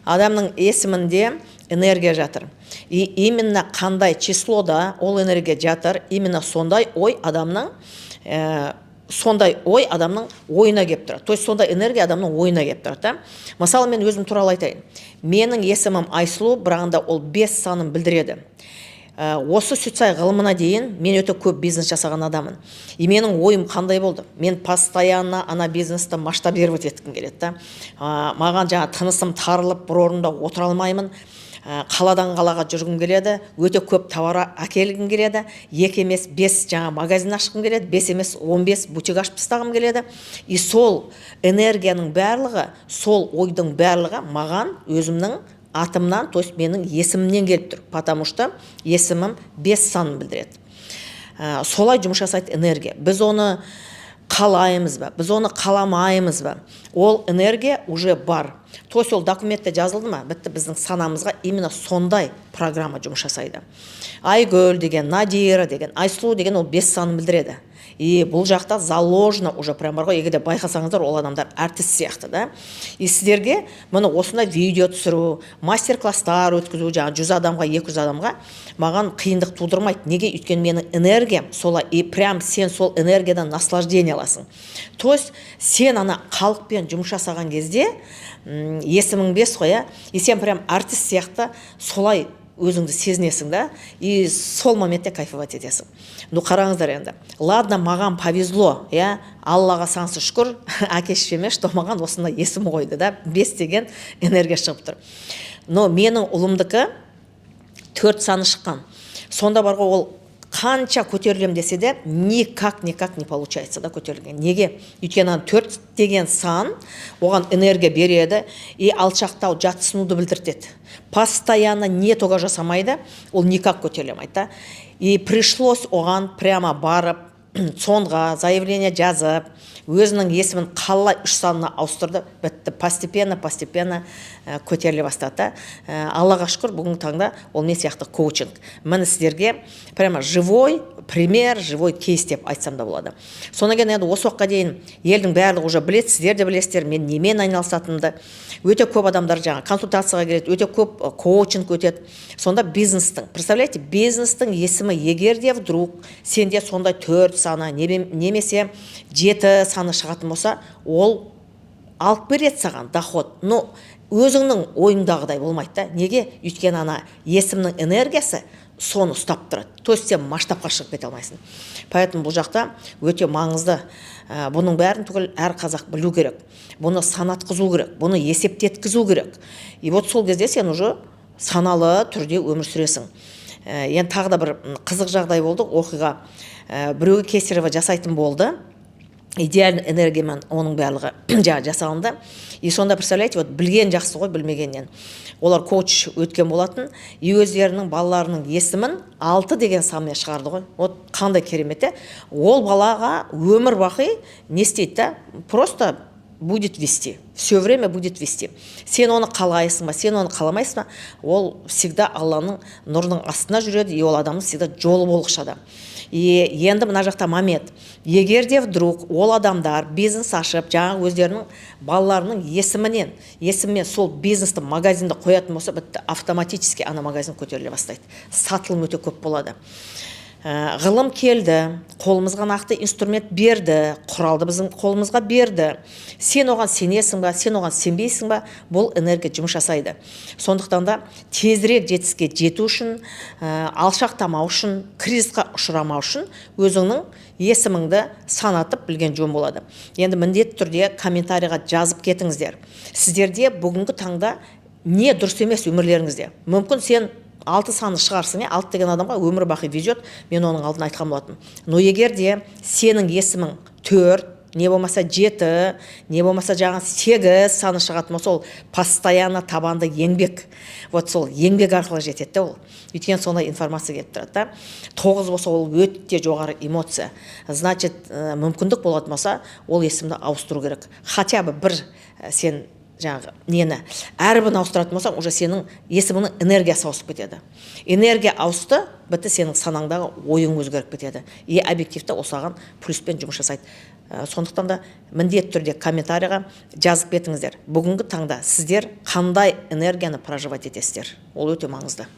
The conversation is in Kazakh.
адамның есімінде энергия жатыр. И именно қандай числода ол энергия жатыр, именно сондай ой адамның ойына кеп тұрады. То есть сондай энергия адамның ойына кеп тұрады. Мысалы мен өзім туралы айтайын. Менің есімім Айсұлу, бірағында ол 5 санын білдіреді. Осы Сүтсай ғылымына дейін мен өте көп бизнес жасаған адамын. И менің ойым қандай болды? Мен постоянно ана бизнесті масштабировать еткім келеді. Маған жаңа тынысым тарылып, бір орында отыра алмаймын. Қаладан қалаға жүргім келеді, өте көп товар әкелгім келеді, 2 емес 5 жаңа магазин ашқым келеді, 5 емес 15 бутик ашып тастағым келеді. И сол энергияның барлығы, сол ойдың барлығы маған өзімнің атымнан, то есть менің есімімнен келіп тұр, потому что есімім 5 санын білдіреді. Солай жұмыс жасайды энергия. Біз оны қалаймыз ба, біз оны қаламаймыз ба, ол энергия уже бар. То есть ол документте жазылды ма, бітті, біздің санамызға именно сондай программа жұмыс жасайды. Айгүл деген, Надира деген, Айсұлу деген ол 5 санын білдіреді. И бұл жақта заложено уже прям бар ғой, егерде байқасаңыздар, ол адамдар артист сияқты, да. И сіздерге мұны осындай видео түсіру, мастер-класстар өткізу, жаңа 100 адамға, 200 адамға маған қиындық тудырмайды. Неге? Өйткені менің энергиям солай, и прям сен сол энергиядан наслаждение аласың. То есть сен ана халықпен жұмыс жасаған кезде есімің 5 қой, и сен прям артист сияқты солай өзіңді сезінесің, да, и сол моментте кайфовать етесің. Ну қараңыздар енді. Ладно, маған повезло, Аллаға сансыз шүкір, әке-шешеме, что маған осындай есім қойды, да, 5 деген энергия шығып тұр. Но менің ұлымдікі 4 саны шыққан. Сонда бар ғой, ол қанша көтерілем десе де никак не получается, да, көтерілген. Неге? Өйткені 4 деген сан оған энергия береді и алшақтау, жатсынуды білдіртеді. Постоянно не тога жасамайды, ол никак көтерілемайды, да. И пришлось оған прямо барып, сонға заявление жазып, өзінің есімін қалай 3 санына ауыстырды, бітті, постепенно көтеріле бастады. Аллаға шүкір, бүгінгі таңда ол не сияқты коучинг. Міне сіздерге прямо живой пример, живой кейс деп айтсам да болады. Содан кейін енді осы уақытқа дейін елдің барлығы уже біледі, сіздер де білесіздер, мен немен айналысатынымды. Өте көп адамдар жаңа консультацияға келеді, өте көп коучинг өтеді. Сонда бизнестің, представляете, бизнестің есімі егер де вдруг сенде сондай 4 саны немесе 7 саны шығатын болса, ол алып береді саған доход. Но өзіңнің ойыңдағыдай болмайды, да. Неге? Өйткені ана есімнің энергиясы соны ұстап тұрады. То есть сен масштабқа шығып кете алмайсың. Поэтому бұл жақта өте маңызды. Бұның бәрін түгіл әр қазақ білу керек. Бұны санатқызу керек, бұны есептеткізу керек. И вот сол кезде сен уже саналы түрде өмір сүресің. Енді тағы да бір қызық жағдай болды, оқиға. Біреуге кесарево жасайтын болды. Идеальный энергиямен оның барлығы жасалынды. И сонда, представляете, вот білген жақсы ғой, білмегеннен. Олар коуч өткен болатын, и өздерінің балаларының есімін 6 деген санмен шығарды ғой. Вот қандай керемет. Ол балаға өмір бақи не істейді, да? Просто будет вести. Все время будет вести. Сен оны қалайсың ба, сен оны қаламайсың ба, ол всегда Алланың нұрының астына жүреді, и ол адамның всегда жолы болғыш адам. И енді мына жақта момент. Егер де вдруг ол адамдар бизнес ашып, жаңағы өздерінің балаларының есімімен сол бизнесті, магазинді қоятын болса, бітті, автоматически ана магазин көтеріле бастайды. Сатылым өте көп болады. Ғылым келді, қолымызға нақты инструмент берді, құралды біздің қолымызға берді. Сен оған сенесің ба, сен оған сенбейсің ба, бұл энергия жұмыс жасайды. Сондықтан да тезірек жетістікке жету үшін, алшақтамау үшін, кризисқа ұшырамау үшін өзіңнің есіміңді санатып білген жөн болады. Енді міндетті түрде комментарийға жазып кетіңіздер. Сіздерде бүгінгі таңда не дұрыс емес өмірлеріңізде. Мүмкін сен 6 саны шығарсың, 6 деген адамға өмір бақи везет, мен оның алдын айтқан болатын. Но егер де сенің есімің 4, не болмаса 7, не болмаса жаңа 8 саны шығатын болса, ол постоянно табанды еңбек. Вот сол еңбек арқылы жетеді ол. Өйткені сондай информация келіп тұрады, да. 9 болса, ол өте жоғары эмоция. Значит, мүмкіндік болатын болса, ол есімді ауыстыру керек. Хотя бы бір сен жаңағы нені әрбін ауыстыратын болсаң, уже сенің есіміңнің энергиясы ауысып кетеді. Энергия ауысты, бітті, сенің санаңдағы ойың өзгеріп кетеді. И объективті осыған плюспен жұмыс жасайды. Сондықтан да міндетті түрде комментарийға жазып кетіңіздер. Бүгінгі таңда сіздер қандай энергияны проживать етесіздер? Ол өте маңызды.